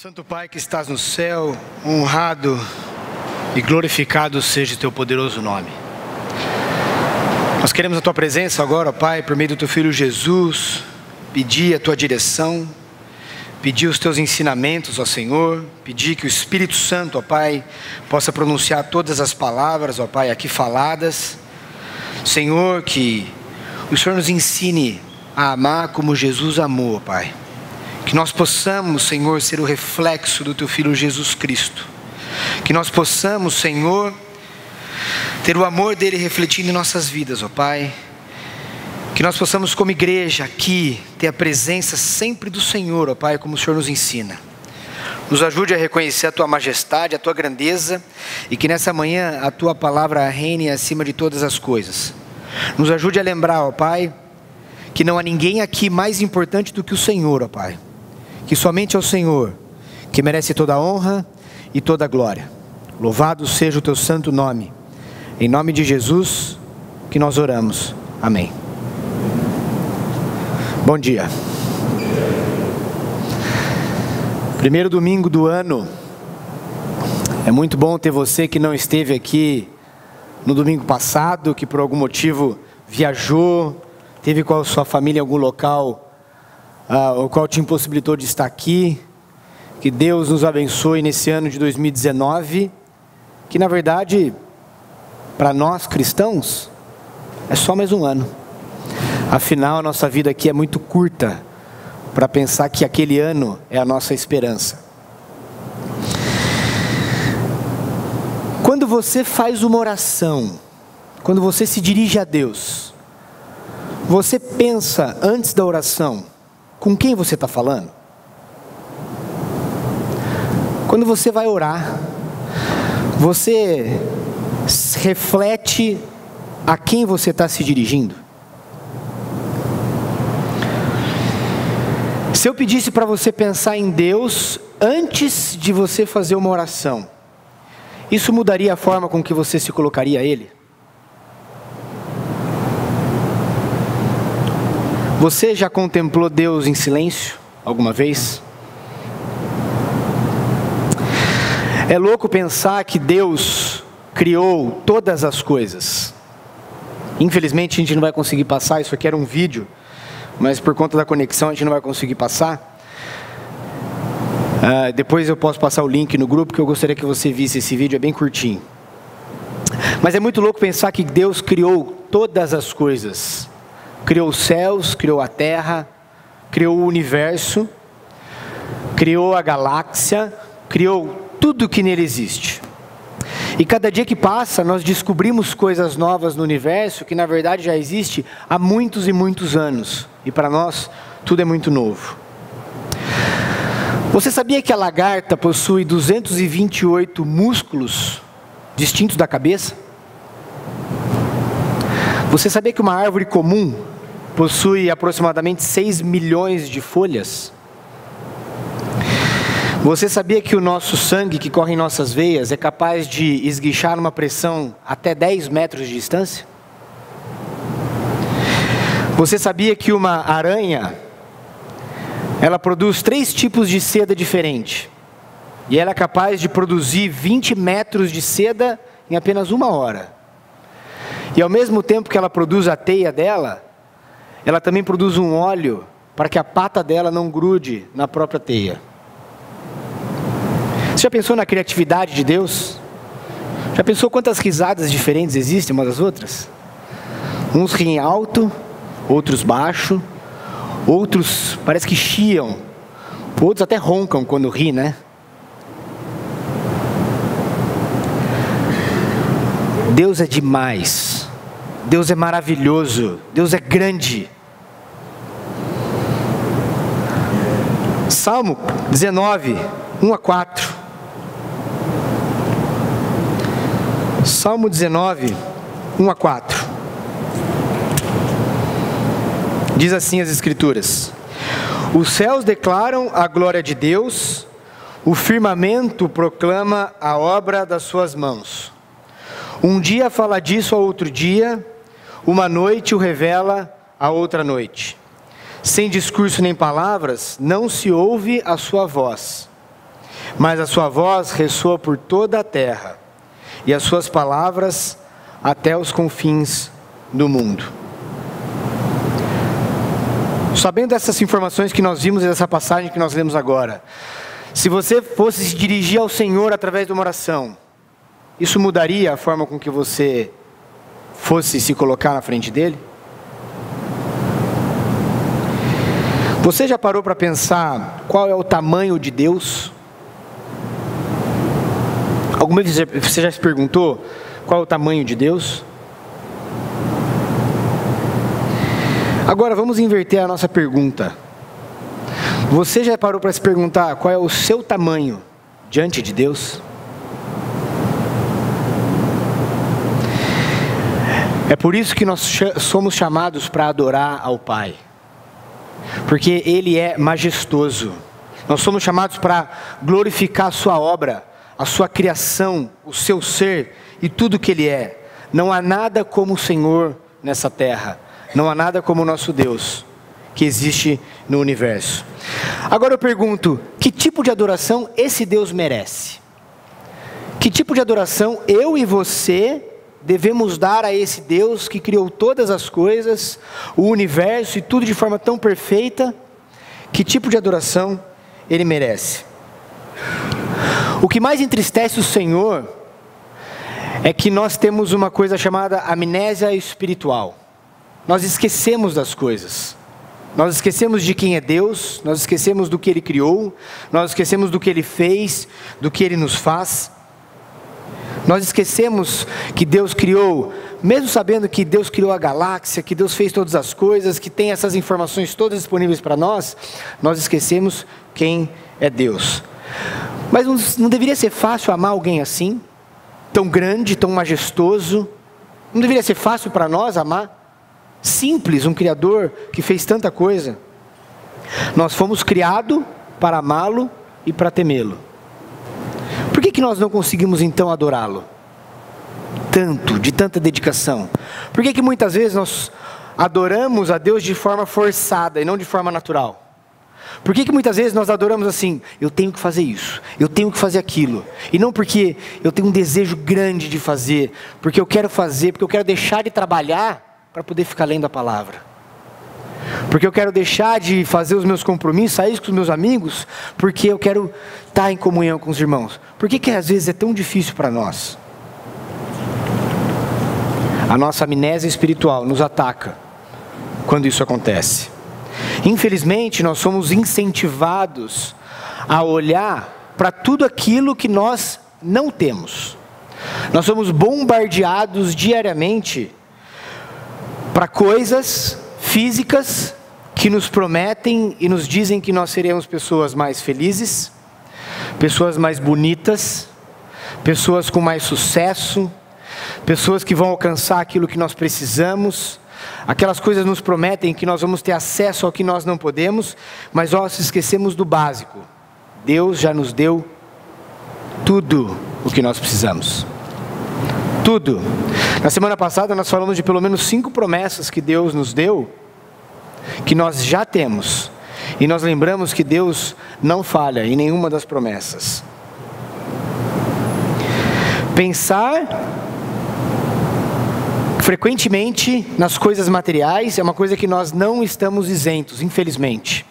Santo Pai que estás no céu, honrado e glorificado seja o teu poderoso nome. Nós queremos a tua presença agora, ó Pai, por meio do teu Filho Jesus, pedir a tua direção, pedir os teus ensinamentos, ó Senhor, pedir que o Espírito Santo, ó Pai, possa pronunciar todas as palavras, ó Pai, aqui faladas. Senhor, que o Senhor nos ensine a amar como Jesus amou, ó Pai. Que nós possamos, Senhor, ser o reflexo do teu Filho Jesus Cristo. Que nós possamos, Senhor, ter o amor dele refletindo em nossas vidas, ó Pai. Que nós possamos, como igreja aqui, ter a presença sempre do Senhor, ó Pai, como o Senhor nos ensina. Nos ajude a reconhecer a tua majestade, a tua grandeza, e que nessa manhã a tua palavra reine acima de todas as coisas. Nos ajude a lembrar, ó Pai, que não há ninguém aqui mais importante do que o Senhor, ó Pai. Que somente é o Senhor que merece toda a honra e toda a glória. Louvado seja o teu santo nome. Em nome de Jesus que nós oramos. Amém. Bom dia. Primeiro domingo do ano. É muito bom ter você que não esteve aqui no domingo passado, que por algum motivo viajou, teve com a sua família em algum local o qual te impossibilitou de estar aqui. Que Deus nos abençoe nesse ano de 2019, que na verdade, para nós cristãos, é só mais um ano. Afinal, a nossa vida aqui é muito curta para pensar que aquele ano é a nossa esperança. Quando você faz uma oração, quando você se dirige a Deus, você pensa antes da oração, com quem você está falando? Quando você vai orar, você reflete a quem você está se dirigindo? Se eu pedisse para você pensar em Deus antes de você fazer uma oração, isso mudaria a forma com que você se colocaria a Ele? Você já contemplou Deus em silêncio alguma vez? É louco pensar que Deus criou todas as coisas. Infelizmente a gente não vai conseguir passar, isso aqui era um vídeo, mas por conta da conexão a gente não vai conseguir passar. Depois eu posso passar o link no grupo, que eu gostaria que você visse esse vídeo, é bem curtinho. Mas é muito louco pensar que Deus criou todas as coisas. Criou os céus, criou a terra, criou o universo, criou a galáxia, criou tudo que nele existe. E cada dia que passa, nós descobrimos coisas novas no universo que na verdade já existe há muitos e muitos anos. E para nós, tudo é muito novo. Você sabia que a lagarta possui 228 músculos distintos da cabeça? Você sabia que uma árvore comum possui aproximadamente 6 milhões de folhas? Você sabia que o nosso sangue que corre em nossas veias é capaz de esguichar uma pressão até 10 metros de distância? Você sabia que uma aranha, ela produz 3 tipos de seda diferente, e ela é capaz de produzir 20 metros de seda em apenas 1 hora. E ao mesmo tempo que ela produz a teia dela, ela também produz um óleo para que a pata dela não grude na própria teia. Você já pensou na criatividade de Deus? Já pensou quantas risadas diferentes existem umas das outras? Uns riem alto, outros baixo, outros parece que chiam, outros até roncam quando riem, né? Deus é demais. Deus é maravilhoso. Deus é grande. Salmo 19, 1 a 4. Salmo 19, 1 a 4. Diz assim as Escrituras: os céus declaram a glória de Deus, o firmamento proclama a obra das suas mãos. Um dia fala disso a outro dia, uma noite o revela a outra noite. Sem discurso nem palavras, não se ouve a sua voz. mas a sua voz ressoa por toda a terra, e as suas palavras até os confins do mundo. Sabendo dessas informações que nós vimos e dessa passagem que nós lemos agora, se você fosse se dirigir ao Senhor através de uma oração, isso mudaria a forma com que você fosse se colocar na frente dele? Você já parou para pensar qual é o tamanho de Deus? Alguma vez você já se perguntou qual é o tamanho de Deus? Agora vamos inverter a nossa pergunta. Você já parou para se perguntar qual é o seu tamanho diante de Deus? É por isso que nós somos chamados para adorar ao Pai, porque Ele é majestoso. Nós somos chamados para glorificar a sua obra, a sua criação, o seu ser e tudo que Ele é. Não há nada como o Senhor nessa terra, não há nada como o nosso Deus que existe no universo. Agora eu pergunto, que tipo de adoração esse Deus merece? Que tipo de adoração eu e você devemos dar a esse Deus que criou todas as coisas, o universo e tudo de forma tão perfeita? Que tipo de adoração Ele merece? O que mais entristece o Senhor é que nós temos uma coisa chamada amnésia espiritual. Nós esquecemos das coisas. Nós esquecemos de quem é Deus, nós esquecemos do que Ele criou, nós esquecemos do que Ele fez, do que Ele nos faz. Nós esquecemos que Deus criou, mesmo sabendo que Deus criou a galáxia, que Deus fez todas as coisas, que tem essas informações todas disponíveis para nós, nós esquecemos quem é Deus. Mas não deveria ser fácil amar alguém assim, tão grande, tão majestoso? Não deveria ser fácil para nós amar? Simples, um Criador que fez tanta coisa. Nós fomos criados para amá-lo e para temê-lo. Por que nós não conseguimos então adorá-lo? De tanta dedicação. Por que muitas vezes nós adoramos a Deus de forma forçada e não de forma natural? Por que muitas vezes nós adoramos assim, eu tenho que fazer isso, eu tenho que fazer aquilo, e não porque eu tenho um desejo grande de fazer, porque eu quero fazer, porque eu quero deixar de trabalhar para poder ficar lendo a palavra, porque eu quero deixar de fazer os meus compromissos, sair com os meus amigos, porque eu quero estar em comunhão com os irmãos? Por que às vezes é tão difícil para nós? A nossa amnésia espiritual nos ataca quando isso acontece. Infelizmente, nós somos incentivados a olhar para tudo aquilo que nós não temos. Nós somos bombardeados diariamente para coisas físicas que nos prometem e nos dizem que nós seremos pessoas mais felizes, pessoas mais bonitas, pessoas com mais sucesso, pessoas que vão alcançar aquilo que nós precisamos. Aquelas coisas nos prometem que nós vamos ter acesso ao que nós não podemos, mas nós esquecemos do básico. Deus já nos deu tudo o que nós precisamos. Tudo. Na semana passada nós falamos de pelo menos 5 promessas que Deus nos deu, que nós já temos. E nós lembramos que Deus não falha em nenhuma das promessas. Pensar frequentemente nas coisas materiais é uma coisa que nós não estamos isentos, infelizmente.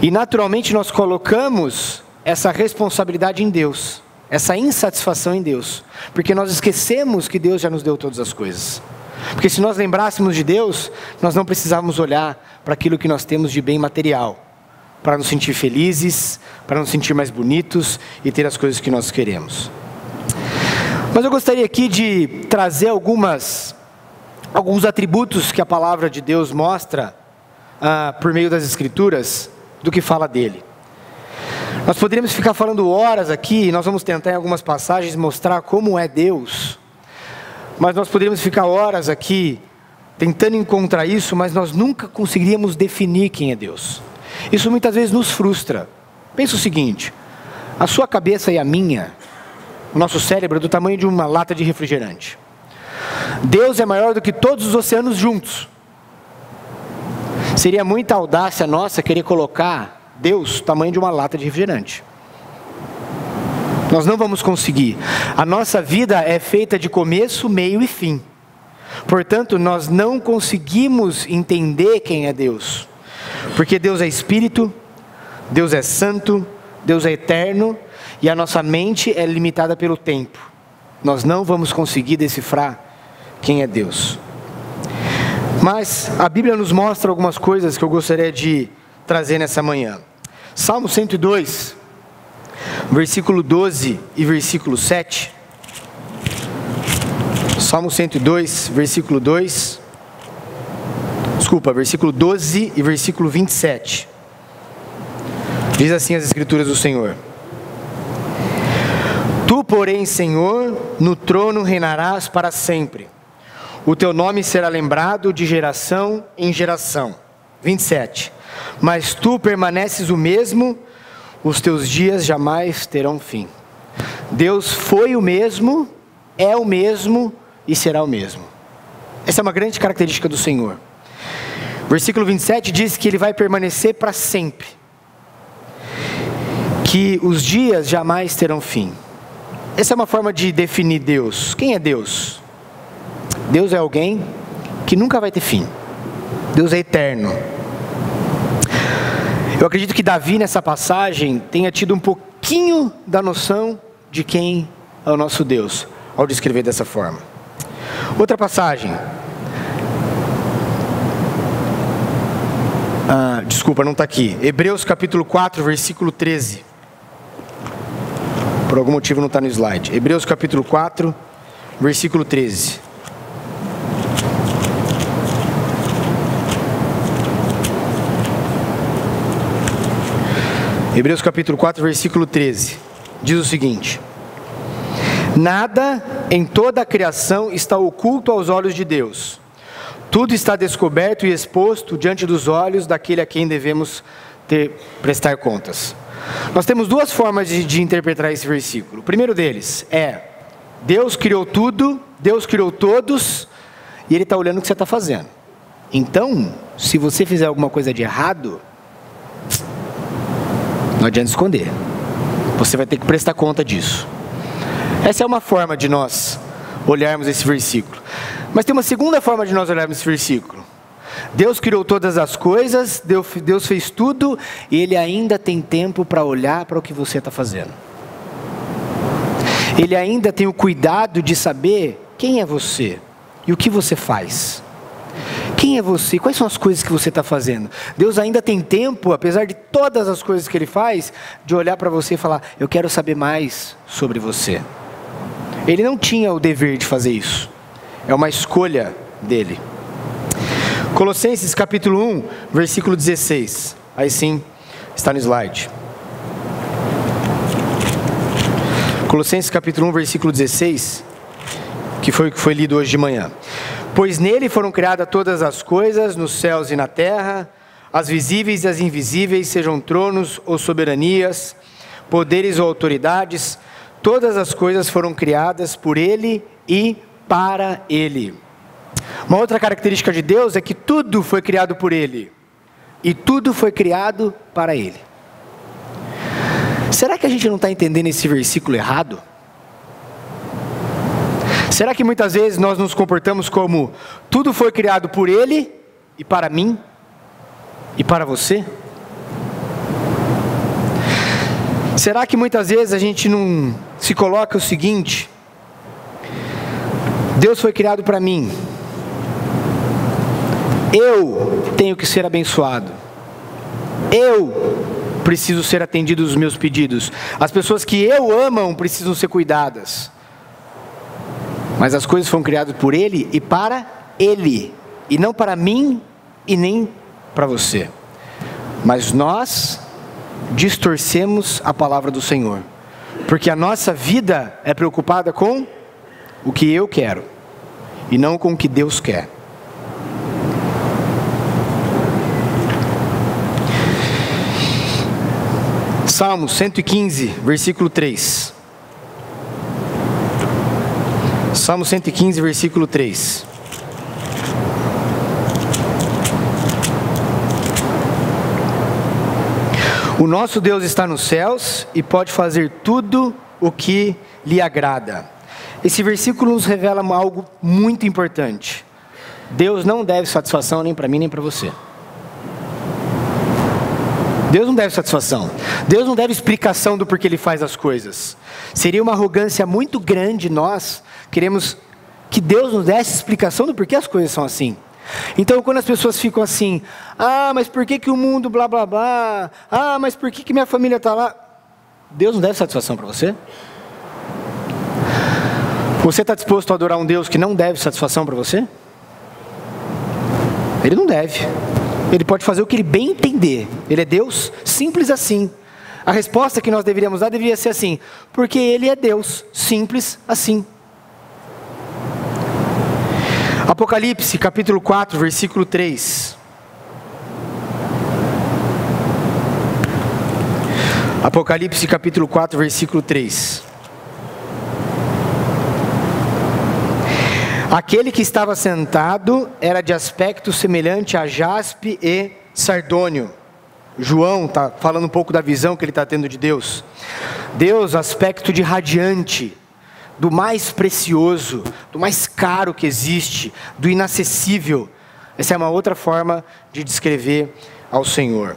E naturalmente nós colocamos essa responsabilidade em Deus, essa insatisfação em Deus, porque nós esquecemos que Deus já nos deu todas as coisas. Porque se nós lembrássemos de Deus, nós não precisávamos olhar para aquilo que nós temos de bem material, para nos sentir felizes, para nos sentir mais bonitos e ter as coisas que nós queremos. Mas eu gostaria aqui de trazer alguns atributos que a palavra de Deus mostra por meio das Escrituras, do que fala dele. Nós poderíamos ficar falando horas aqui, e nós vamos tentar em algumas passagens mostrar como é Deus, mas nós poderíamos ficar horas aqui tentando encontrar isso, mas nós nunca conseguiríamos definir quem é Deus. Isso muitas vezes nos frustra. Pensa o seguinte, a sua cabeça e a minha, o nosso cérebro é do tamanho de uma lata de refrigerante. Deus é maior do que todos os oceanos juntos. Seria muita audácia nossa querer colocar Deus do tamanho de uma lata de refrigerante. Nós não vamos conseguir. A nossa vida é feita de começo, meio e fim. Portanto, nós não conseguimos entender quem é Deus. Porque Deus é Espírito, Deus é Santo, Deus é eterno, e a nossa mente é limitada pelo tempo. Nós não vamos conseguir decifrar quem é Deus. Mas a Bíblia nos mostra algumas coisas que eu gostaria de trazer nessa manhã. Salmo 102, versículo 12 e versículo 7. Salmo 102, versículo 2. Desculpa, versículo 12 e versículo 27. Diz assim as Escrituras do Senhor: Tu, porém, Senhor, no trono reinarás para sempre. O teu nome será lembrado de geração em geração. 27. Mas tu permaneces o mesmo, os teus dias jamais terão fim. Deus foi o mesmo, é o mesmo e será o mesmo. Essa é uma grande característica do Senhor. Versículo 27 diz que Ele vai permanecer para sempre, que os dias jamais terão fim. Essa é uma forma de definir Deus. Quem é Deus? Deus é alguém que nunca vai ter fim. Deus é eterno. Eu acredito que Davi nessa passagem tenha tido um pouquinho da noção de quem é o nosso Deus, ao descrever dessa forma. Outra passagem. Desculpa, não está aqui. Hebreus capítulo 4, versículo 13. Por algum motivo não está no slide. Hebreus capítulo 4, versículo 13. Hebreus capítulo 4, versículo 13. Diz o seguinte: Nada em toda a criação está oculto aos olhos de Deus. Tudo está descoberto e exposto diante dos olhos daquele a quem devemos prestar contas. Nós temos duas formas de interpretar esse versículo. O primeiro deles é: Deus criou tudo, Deus criou todos, e Ele está olhando o que você está fazendo. Então, se você fizer alguma coisa de errado, não adianta esconder. Você vai ter que prestar conta disso. Essa é uma forma de nós olharmos esse versículo. Mas tem uma segunda forma de nós olharmos esse versículo. Deus criou todas as coisas, Deus fez tudo, e Ele ainda tem tempo para olhar para o que você está fazendo. Ele ainda tem o cuidado de saber quem é você e o que você faz. Quem é você? Quais são as coisas que você está fazendo? Deus ainda tem tempo, apesar de todas as coisas que Ele faz, de olhar para você e falar: eu quero saber mais sobre você. Ele não tinha o dever de fazer isso. É uma escolha dele. Colossenses capítulo 1, versículo 16. Aí sim, está no slide. Colossenses capítulo 1, versículo 16, que foi o que foi lido hoje de manhã. Pois nele foram criadas todas as coisas, nos céus e na terra, as visíveis e as invisíveis, sejam tronos ou soberanias, poderes ou autoridades, todas as coisas foram criadas por Ele e para Ele. Uma outra característica de Deus é que tudo foi criado por Ele, e tudo foi criado para Ele. Será que a gente não está entendendo esse versículo errado? Será que muitas vezes nós nos comportamos como: tudo foi criado por Ele e para mim e para você? Será que muitas vezes a gente não se coloca o seguinte: Deus foi criado para mim, eu tenho que ser abençoado, eu preciso ser atendido os meus pedidos, as pessoas que eu amo precisam ser cuidadas. Mas as coisas foram criadas por Ele e para Ele, e não para mim e nem para você. Mas nós distorcemos a palavra do Senhor, porque a nossa vida é preocupada com o que eu quero e não com o que Deus quer. Salmo 115, versículo 3. Salmo 115, versículo 3. O nosso Deus está nos céus e pode fazer tudo o que lhe agrada. Esse versículo nos revela algo muito importante. Deus não deve satisfação nem para mim nem para você. Deus não deve satisfação. Deus não deve explicação do porquê Ele faz as coisas. Seria uma arrogância muito grande nós queremos que Deus nos desse explicação do porquê as coisas são assim. Então quando as pessoas ficam assim, mas por que o mundo blá blá blá, mas por que minha família está lá? Deus não deve satisfação para você? Você está disposto a adorar um Deus que não deve satisfação para você? Ele não deve. Ele pode fazer o que Ele bem entender. Ele é Deus, simples assim. A resposta que nós deveríamos dar deveria ser assim: porque Ele é Deus, simples assim. Apocalipse capítulo 4, versículo 3. Apocalipse capítulo 4, versículo 3. Aquele que estava sentado era de aspecto semelhante a jaspe e sardônio. João está falando um pouco da visão que ele está tendo de Deus. Deus, aspecto de radiante, do mais precioso, do mais caro que existe, do inacessível. Essa é uma outra forma de descrever ao Senhor.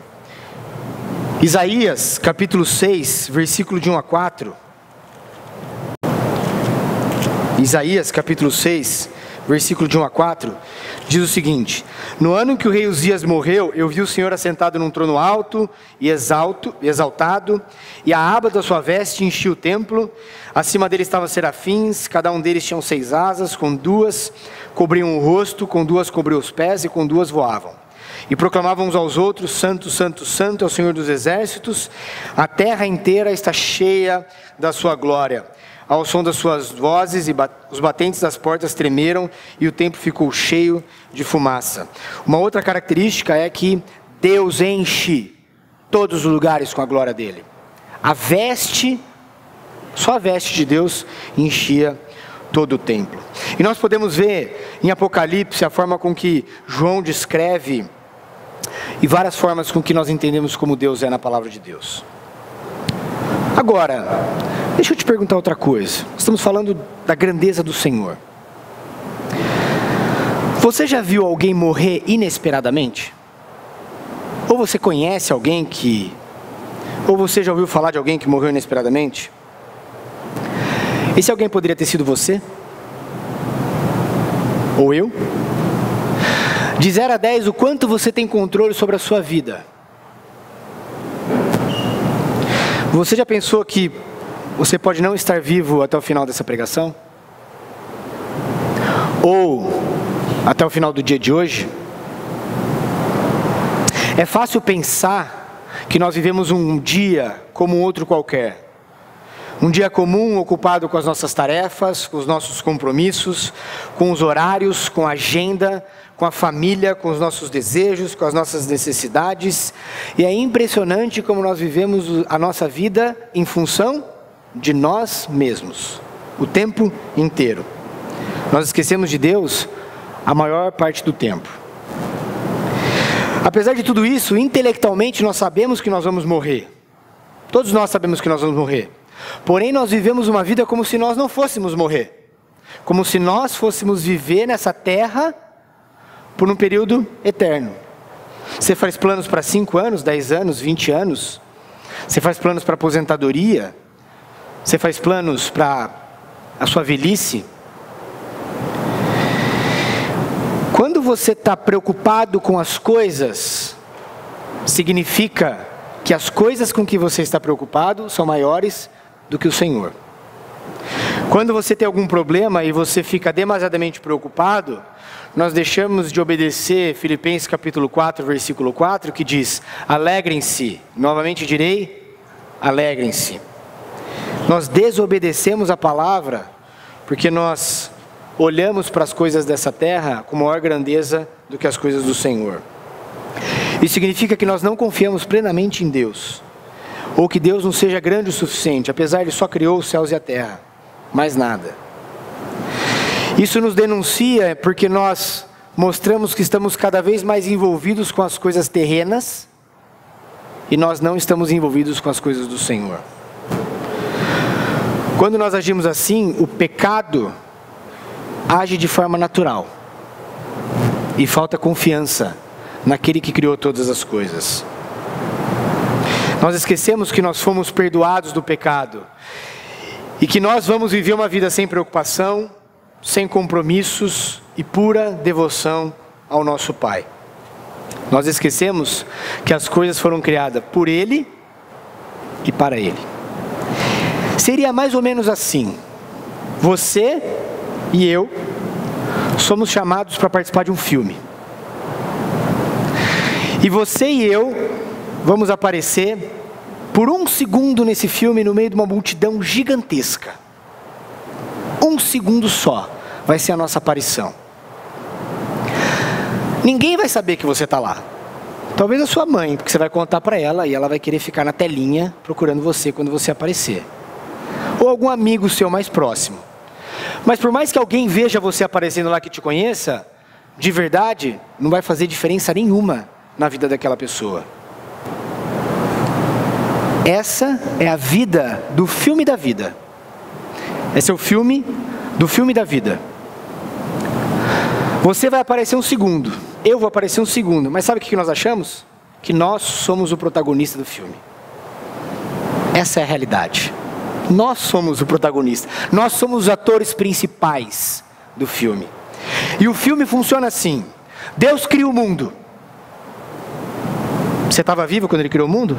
Isaías capítulo 6, versículo de 1 a 4. Isaías capítulo 6, versículo de 1 a 4, diz o seguinte: no ano em que o rei Uzias morreu, eu vi o Senhor assentado num trono alto e exaltado, e a aba da sua veste enchia o templo. Acima dele estavam serafins, cada um deles tinha 6 asas, com 2 cobriam o rosto, com 2 cobriam os pés, e com 2 voavam. E proclamavam uns aos outros: Santo, Santo, Santo é o Senhor dos exércitos, a terra inteira está cheia da sua glória. Ao som das suas vozes, os batentes das portas tremeram e o templo ficou cheio de fumaça. Uma outra característica é que Deus enche todos os lugares com a glória dele. Só a veste de Deus enchia todo o templo. E nós podemos ver em Apocalipse a forma com que João descreve e várias formas com que nós entendemos como Deus é na palavra de Deus. Agora, deixa eu te perguntar outra coisa. Estamos falando da grandeza do Senhor. Você já viu alguém morrer inesperadamente? Ou você conhece alguém ou você já ouviu falar de alguém que morreu inesperadamente? Esse alguém poderia ter sido você? Ou eu? De 0 a 10, o quanto você tem controle sobre a sua vida? Você já pensou que você pode não estar vivo até o final dessa pregação? Ou até o final do dia de hoje? É fácil pensar que nós vivemos um dia como um outro qualquer. Um dia comum, ocupado com as nossas tarefas, com os nossos compromissos, com os horários, com a agenda, com a família, com os nossos desejos, com as nossas necessidades. E é impressionante como nós vivemos a nossa vida em função de nós mesmos, o tempo inteiro. Nós esquecemos de Deus a maior parte do tempo. Apesar de tudo isso, intelectualmente nós sabemos que nós vamos morrer. Todos nós sabemos que nós vamos morrer. Porém, nós vivemos uma vida como se nós não fôssemos morrer. Como se nós fôssemos viver nessa terra por um período eterno. Você faz planos para 5 anos, 10 anos, 20 anos. Você faz planos para aposentadoria. Você faz planos para a sua velhice. Quando você está preocupado com as coisas, significa que as coisas com que você está preocupado são maiores do que o Senhor. Quando você tem algum problema e você fica demasiadamente preocupado, nós deixamos de obedecer Filipenses capítulo 4, versículo 4, que diz: alegrem-se, novamente direi, alegrem-se. Nós desobedecemos a palavra, porque nós olhamos para as coisas dessa terra com maior grandeza do que as coisas do Senhor. Isso significa que nós não confiamos plenamente em Deus, ou que Deus não seja grande o suficiente, apesar de Ele só criou os céus e a terra, mais nada. Isso nos denuncia porque nós mostramos que estamos cada vez mais envolvidos com as coisas terrenas, e nós não estamos envolvidos com as coisas do Senhor. Quando nós agimos assim, o pecado age de forma natural. E falta confiança naquele que criou todas as coisas. Nós esquecemos que nós fomos perdoados do pecado. E que nós vamos viver uma vida sem preocupação, sem compromissos e pura devoção ao nosso Pai. Nós esquecemos que as coisas foram criadas por Ele e para Ele. Seria mais ou menos assim: você e eu somos chamados para participar de um filme. E você e eu vamos aparecer por um segundo nesse filme no meio de uma multidão gigantesca. Um segundo só vai ser a nossa aparição. Ninguém vai saber que você está lá. Talvez a sua mãe, porque você vai contar para ela e ela vai querer ficar na telinha procurando você quando você aparecer. Ou algum amigo seu mais próximo. Mas por mais que alguém veja você aparecendo lá que te conheça, de verdade, não vai fazer diferença nenhuma na vida daquela pessoa. Essa é a vida do filme da vida. Esse é o filme do filme da vida. Você vai aparecer um segundo, eu vou aparecer um segundo, mas sabe o que nós achamos? Que nós somos o protagonista do filme. Essa é a realidade. Nós somos o protagonista, nós somos os atores principais do filme. E o filme funciona assim: Deus cria o mundo. Você estava vivo quando Ele criou o mundo?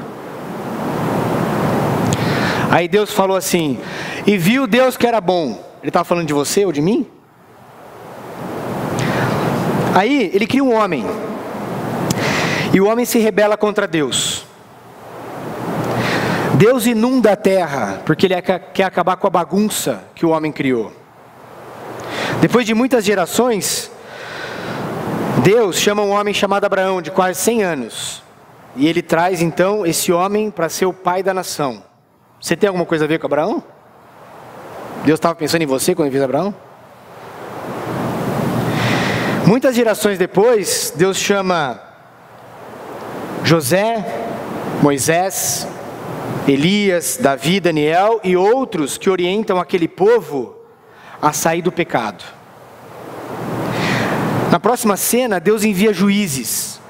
Aí Deus falou assim: e viu Deus que era bom. Ele estava falando de você ou de mim? Aí Ele cria um homem. E o homem se rebela contra Deus. Deus inunda a terra, porque Ele quer acabar com a bagunça que o homem criou. Depois de muitas gerações, Deus chama um homem chamado Abraão, de quase 100 anos. E Ele traz então esse homem para ser o pai da nação. Você tem alguma coisa a ver com Abraão? Deus estava pensando em você quando Ele fez Abraão? Muitas gerações depois, Deus chama José, Moisés, Elias, Davi, Daniel e outros que orientam aquele povo a sair do pecado. Na próxima cena, Deus envia juízes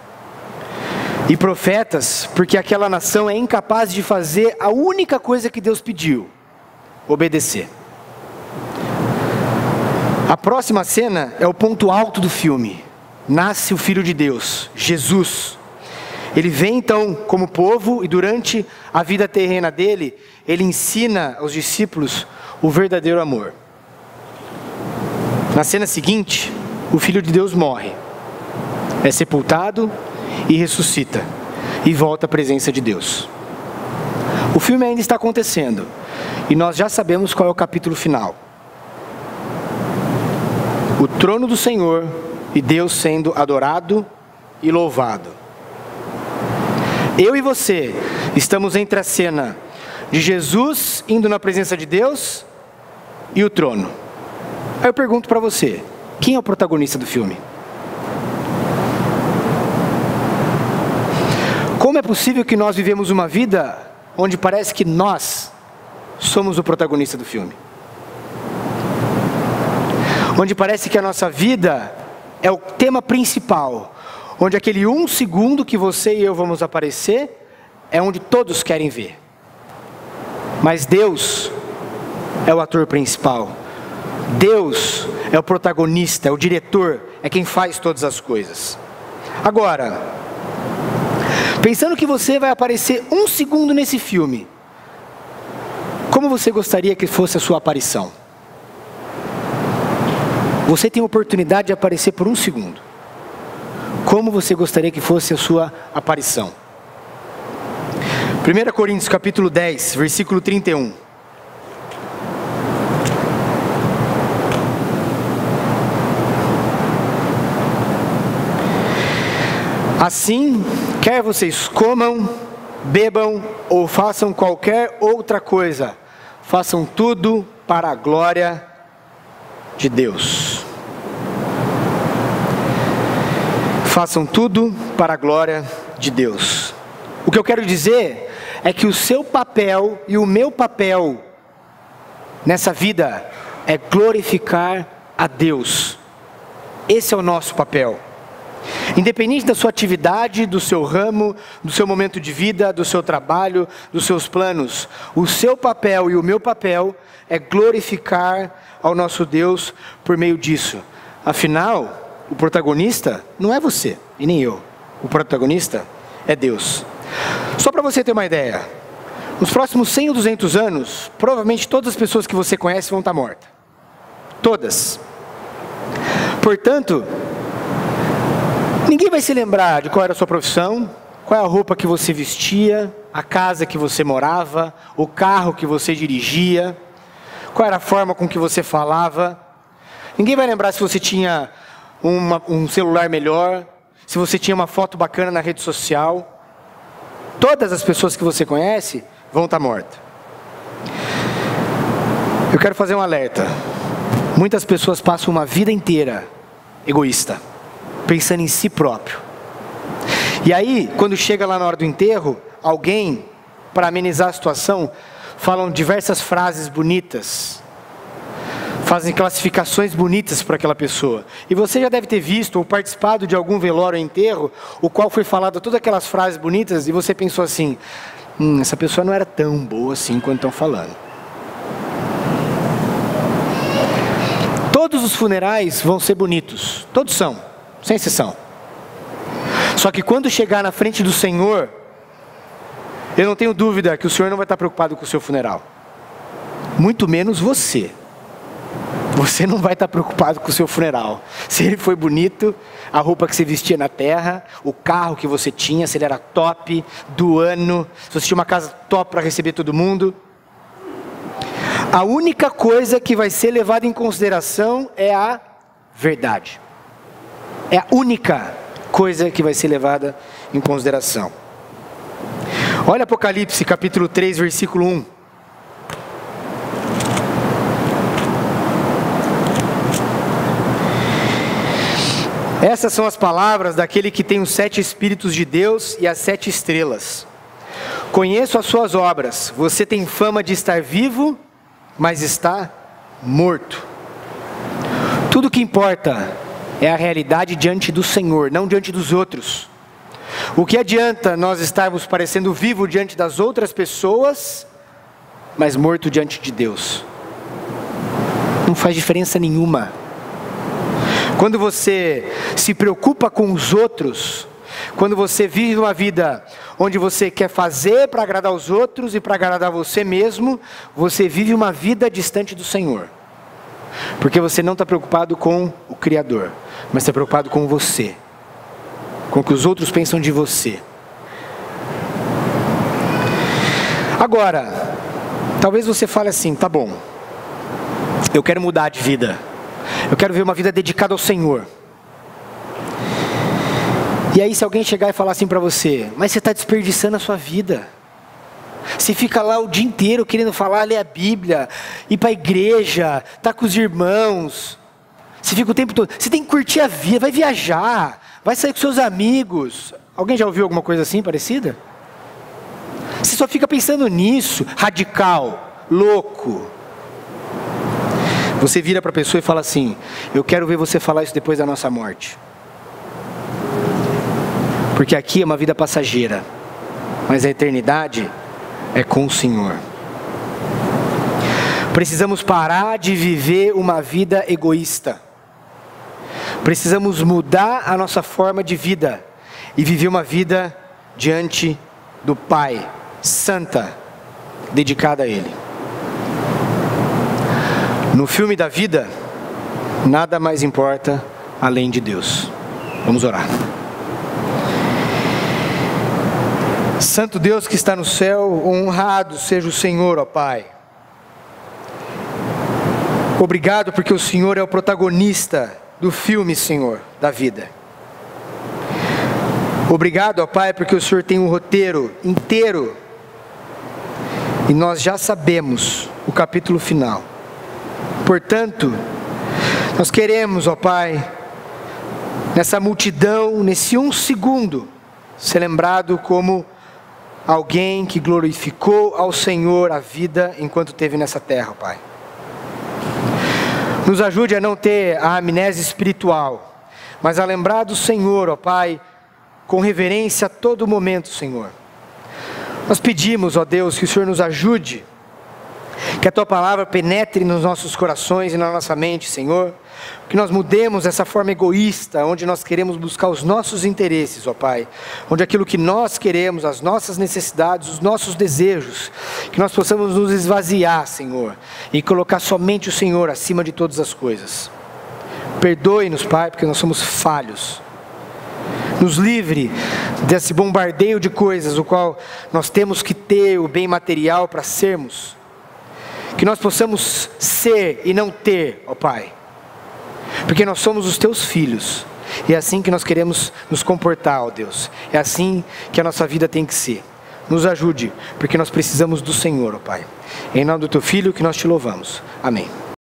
e profetas, porque aquela nação é incapaz de fazer a única coisa que Deus pediu: obedecer. A próxima cena é o ponto alto do filme. Nasce o Filho de Deus, Jesus. Ele vem então como povo e durante a vida terrena dele, ele ensina aos discípulos o verdadeiro amor. Na cena seguinte, o Filho de Deus morre, é sepultado e ressuscita, e volta à presença de Deus. O filme ainda está acontecendo, e nós já sabemos qual é o capítulo final. O trono do Senhor e Deus sendo adorado e louvado. Eu e você estamos entre a cena de Jesus indo na presença de Deus e o trono. Aí eu pergunto para você, quem é o protagonista do filme? Como é possível que nós vivemos uma vida onde parece que nós somos o protagonista do filme? Onde parece que a nossa vida é o tema principal, onde aquele um segundo que você e eu vamos aparecer é onde todos querem ver. Mas Deus é o ator principal. Deus é o protagonista, é o diretor, é quem faz todas as coisas. Agora, pensando que você vai aparecer um segundo nesse filme, como você gostaria que fosse a sua aparição? Você tem a oportunidade de aparecer por um segundo. Como você gostaria que fosse a sua aparição? 1 Coríntios capítulo 10, versículo 31. Assim, quer vocês comam, bebam ou façam qualquer outra coisa, façam tudo para a glória de Deus. Façam tudo para a glória de Deus. O que eu quero dizer é que o seu papel e o meu papel nessa vida é glorificar a Deus. Esse é o nosso papel. Independente da sua atividade, do seu ramo, do seu momento de vida, do seu trabalho, dos seus planos, o seu papel e o meu papel é glorificar ao nosso Deus por meio disso. Afinal, o protagonista não é você e nem eu. O protagonista é Deus. Só para você ter uma ideia, nos próximos 100 ou 200 anos, provavelmente todas as pessoas que você conhece vão estar mortas. Todas. Portanto, ninguém vai se lembrar de qual era a sua profissão, qual é a roupa que você vestia, a casa que você morava, o carro que você dirigia, qual era a forma com que você falava. Ninguém vai lembrar se você tinha um celular melhor, se você tinha uma foto bacana na rede social. Todas as pessoas que você conhece vão estar mortas. Eu quero fazer um alerta. Muitas pessoas passam uma vida inteira egoísta, pensando em si próprio. E aí, quando chega lá na hora do enterro, alguém, para amenizar a situação, falam diversas frases bonitas, fazem classificações bonitas para aquela pessoa. E você já deve ter visto ou participado de algum velório ou enterro, o qual foi falado todas aquelas frases bonitas, e você pensou assim, essa pessoa não era tão boa assim quanto estão falando. Todos os funerais vão ser bonitos, todos são, sem exceção. Só que quando chegar na frente do Senhor, eu não tenho dúvida que o Senhor não vai estar preocupado com o seu funeral. Muito menos você. Você não vai estar preocupado com o seu funeral. Se ele foi bonito, a roupa que você vestia na terra, o carro que você tinha, se ele era top, do ano, se você tinha uma casa top para receber todo mundo. A única coisa que vai ser levada em consideração é a verdade. É a única coisa que vai ser levada em consideração. Olha Apocalipse capítulo 3, versículo 1. Essas são as palavras daquele que tem os 7 Espíritos de Deus e as 7 estrelas. Conheço as suas obras. Você tem fama de estar vivo, mas está morto. Tudo que importa é a realidade diante do Senhor, não diante dos outros. O que adianta nós estarmos parecendo vivo diante das outras pessoas, mas morto diante de Deus? Não faz diferença nenhuma. Quando você se preocupa com os outros, quando você vive uma vida onde você quer fazer para agradar os outros e para agradar você mesmo, você vive uma vida distante do Senhor. Porque você não está preocupado com o Criador, mas está preocupado com você, com o que os outros pensam de você. Agora, talvez você fale assim, tá bom, eu quero mudar de vida, eu quero ver uma vida dedicada ao Senhor. E aí se alguém chegar e falar assim para você, mas você está desperdiçando a sua vida. Você fica lá o dia inteiro querendo falar, ler a Bíblia, ir para a igreja, estar com os irmãos. Você fica o tempo todo, você tem que curtir a vida, vai viajar, vai sair com seus amigos. Alguém já ouviu alguma coisa assim parecida? Você só fica pensando nisso, radical, louco. Você vira para a pessoa e fala assim, eu quero ver você falar isso depois da nossa morte. Porque aqui é uma vida passageira, mas a eternidade é com o Senhor. Precisamos parar de viver uma vida egoísta. Precisamos mudar a nossa forma de vida e viver uma vida diante do Pai, santa, dedicada a Ele. No filme da vida, nada mais importa além de Deus. Vamos orar. Santo Deus que está no céu, honrado seja o Senhor, ó Pai. Obrigado porque o Senhor é o protagonista do filme, Senhor, da vida. Obrigado, ó Pai, porque o Senhor tem um roteiro inteiro e nós já sabemos o capítulo final. Portanto, nós queremos, ó Pai, nessa multidão, nesse 1 segundo, ser lembrado como alguém que glorificou ao Senhor a vida enquanto esteve nessa terra, Pai. Nos ajude a não ter a amnésia espiritual, mas a lembrar do Senhor, ó Pai, com reverência a todo momento, Senhor. Nós pedimos, ó Deus, que o Senhor nos ajude, que a Tua Palavra penetre nos nossos corações e na nossa mente, Senhor. Que nós mudemos essa forma egoísta, onde nós queremos buscar os nossos interesses, ó Pai. Onde aquilo que nós queremos, as nossas necessidades, os nossos desejos, que nós possamos nos esvaziar, Senhor, e colocar somente o Senhor acima de todas as coisas. Perdoe-nos, Pai, porque nós somos falhos. Nos livre desse bombardeio de coisas, o qual nós temos que ter o bem material para sermos. Que nós possamos ser e não ter, ó Pai. Porque nós somos os Teus filhos. E é assim que nós queremos nos comportar, ó Deus. É assim que a nossa vida tem que ser. Nos ajude, porque nós precisamos do Senhor, ó Pai. Em nome do Teu Filho que nós Te louvamos. Amém.